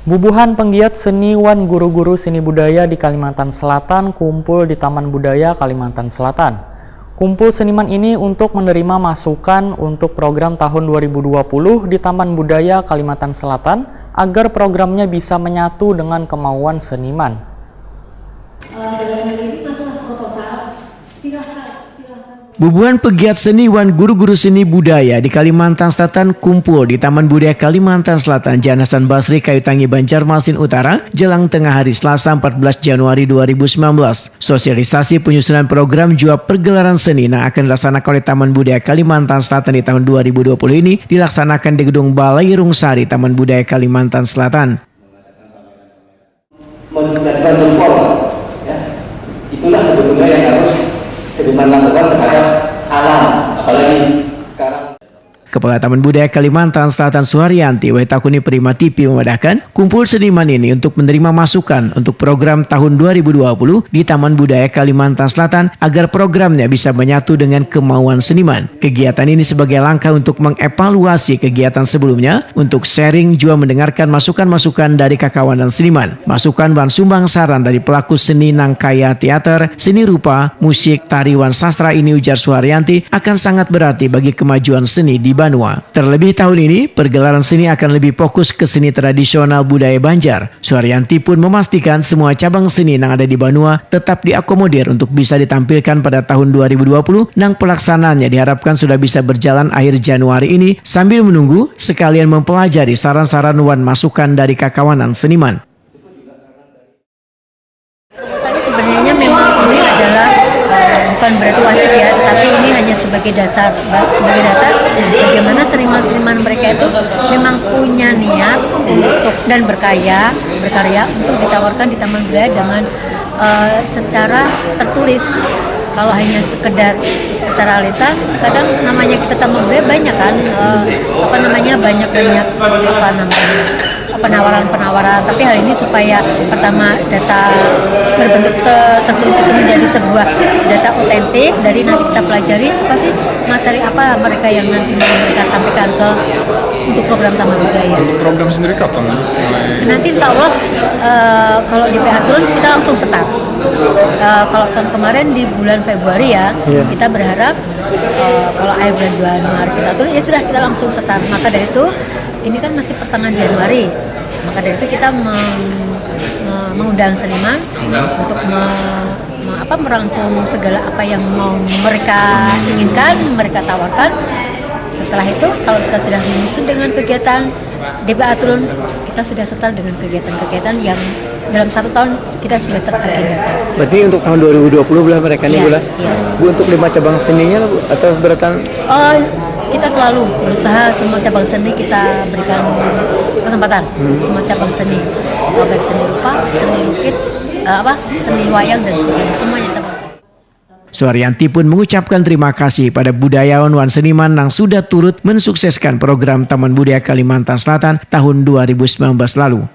Bubuhan penggiat seni wan guru-guru seni budaya di Kalimantan Selatan kumpul di Taman Budaya Kalimantan Selatan. Kumpul seniman ini untuk menerima masukan untuk program tahun 2020 di Taman Budaya Kalimantan Selatan agar programnya bisa menyatu dengan kemauan seniman. Bubuhan pegiat seni wan guru-guru seni budaya di Kalimantan Selatan kumpul di Taman Budaya Kalimantan Selatan Jalan Hasan Basri, Kayutangi, Banjarmasin Utara, jelang tengah hari Selasa 14 Januari 2019. Sosialisasi penyusunan program jua pergelaran seni yang akan dilaksanakan oleh Taman Budaya Kalimantan Selatan di tahun 2020 ini dilaksanakan di Gedung Balai Rungsari Taman Budaya Kalimantan Selatan. Meningkatkan jempol, ya. Itulah sebetulnya yang harus seniman lakukan terhadap alam, apalagi sekarang. Kepala Taman Budaya Kalimantan Selatan Suharyanti Waitakuni Prima TV memudahkan kumpul seniman ini untuk menerima masukan untuk program tahun 2020 di Taman Budaya Kalimantan Selatan agar programnya bisa menyatu dengan kemauan seniman. Kegiatan ini sebagai langkah untuk mengevaluasi kegiatan sebelumnya untuk sharing juga mendengarkan masukan-masukan dari kakawanan seniman. Masukan dan sumbang saran dari pelaku seni nangkaya teater, seni rupa, musik, tariwan sastra ini ujar Suharyanti akan sangat berarti bagi kemajuan seni di Banua. Terlebih tahun ini, pergelaran seni akan lebih fokus ke seni tradisional budaya Banjar. Suharyanti pun memastikan semua cabang seni yang ada di Banua tetap diakomodir untuk bisa ditampilkan pada tahun 2020 dan pelaksanaannya diharapkan sudah bisa berjalan akhir Januari ini sambil menunggu sekalian mempelajari saran-saran wan masukan dari kakawanan seniman. Sebenarnya memang ini adalah bukan berarti wajib ya, tapi ini hanya sebagai dasar bagaimana seniman-seniman mereka itu memang punya niat untuk dan berkarya untuk ditawarkan di Taman Budaya dengan secara tertulis. Kalau hanya sekedar secara lisan, kadang namanya kita Taman Budaya banyak kan banyak penawaran, tapi hal ini supaya pertama data berbentuk tertulis itu menjadi sebuah data otentik dari nanti kita pelajari pasti materi apa mereka yang nanti mau mereka sampaikan untuk program Taman Budaya. Untuk program sendiri kapan? Nanti insya Allah kalau di PH Turun kita langsung start. Kalau tahun kemarin di bulan Februari ya, kita berharap kalau akhir bulan Januari kita turun ya sudah kita langsung start. Maka dari itu ini kan masih pertengahan Januari, maka dari itu kita mengundang seniman untuk merangkum segala apa yang mau mereka inginkan, mereka tawarkan. Setelah itu kalau kita sudah menyusun dengan kegiatan DBA Turun, kita sudah settle dengan kegiatan-kegiatan yang dalam 1 tahun kita sudah teragendakan. Berarti untuk tahun 2020 belah mereka ini iya. Bu, untuk 5 cabang seninya atau beratan? Kita selalu berusaha semua cabang seni kita berikan kesempatan. Semua cabang seni, baik seni rupa, seni lukis, seni wayang dan sebagainya, semuanya cabang seni. Suharyanti pun mengucapkan terima kasih pada budayawan wan seniman yang sudah turut mensukseskan program Taman Budaya Kalimantan Selatan tahun 2019 lalu.